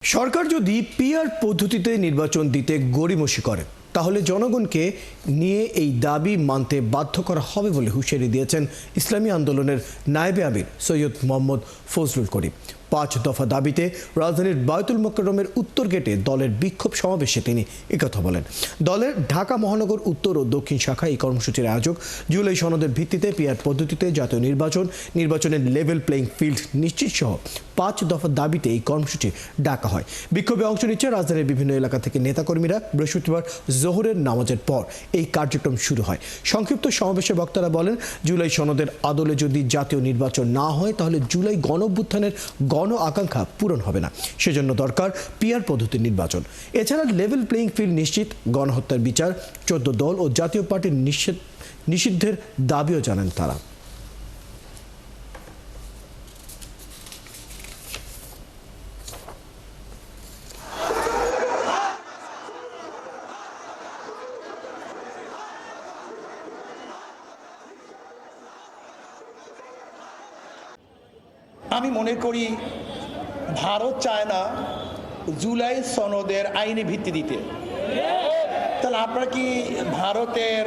সরকার যদি পিআর পদ্ধতিতে নির্বাচন দিতে গড়িমসি করে তাহলে জনগণকে নিয়ে এই দাবি মানতে বাধ্য করা হবে বলে হুঁশিয়ারি দিয়েছেন ইসলামী আন্দোলনের নায়েবে আমির সৈয়দ মোহাম্মদ ফজলুল করিম। 5 দফা দাবিতে রাজধানীর বায়তুল মোকাররমের উত্তর গেটে দলের বিক্ষোভ সমাবেশে তিনি একথা বলেন। দলের ঢাকা মহানগর উত্তর ও দক্ষিণ শাখা এই কর্মসূচির আয়োজক। জুলাই সনদের ভিত্তিতে পিআর পদ্ধতিতে জাতীয় নির্বাচনের লেভেল প্লেইং ফিল্ড নিশ্চিত সহ 5 দফা দাবিতে এই কর্মসূচি ডাকা হয়। বিক্ষোভে অংশ নিচ্ছে রাজধানীর বিভিন্ন এলাকা থেকে নেতাকর্মীরা। বৃহস্পতিবার জোহরের নামাজের পর এই কার্যক্রম শুরু হয়। সংক্ষিপ্ত সমাবেশে বক্তারা বলেন, জুলাই সনদের আদলে যদি জাতীয় নির্বাচন না হয় তাহলে জুলাই গণঅভ্যুত্থানের গণ আকাঙ্ক্ষা পূরণ হবে না। সেজন্য দরকার পিআর পদ্ধতির নির্বাচন। এছাড়া লেভেল প্লেইং ফিল্ড নিশ্চিত, গণহত্যার বিচার, 14 দল ও জাতীয় পার্টির নিষিদ্ধের দাবিও জানান তারা। আমি মনে করি ভারত চায় না জুলাই সনদের আইনি ভিত্তি দিতে। তাহলে আপনারা কি ভারতের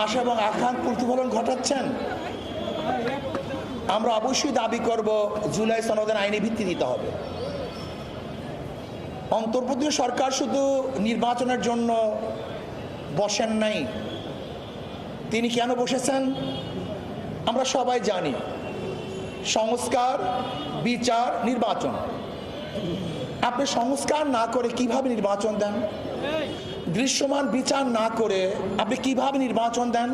আশা এবং আকাঙ্ক্ষার প্রতিফলন ঘটাচ্ছেন? আমরা অবশ্যই দাবি করব জুলাই সনদের আইনি ভিত্তি দিতে হবে। অন্তর্বর্তী সরকার শুধু নির্বাচনের জন্য বসেন নাই। তিনি কেন বসেছেন আমরা সবাই জানি। সংস্কার, বিচার, নির্বাচন। আপনি সংস্কার না করে কিভাবে নির্বাচন দেন? দৃশ্যমান বিচার না করে আপনি কিভাবে নির্বাচন দেন?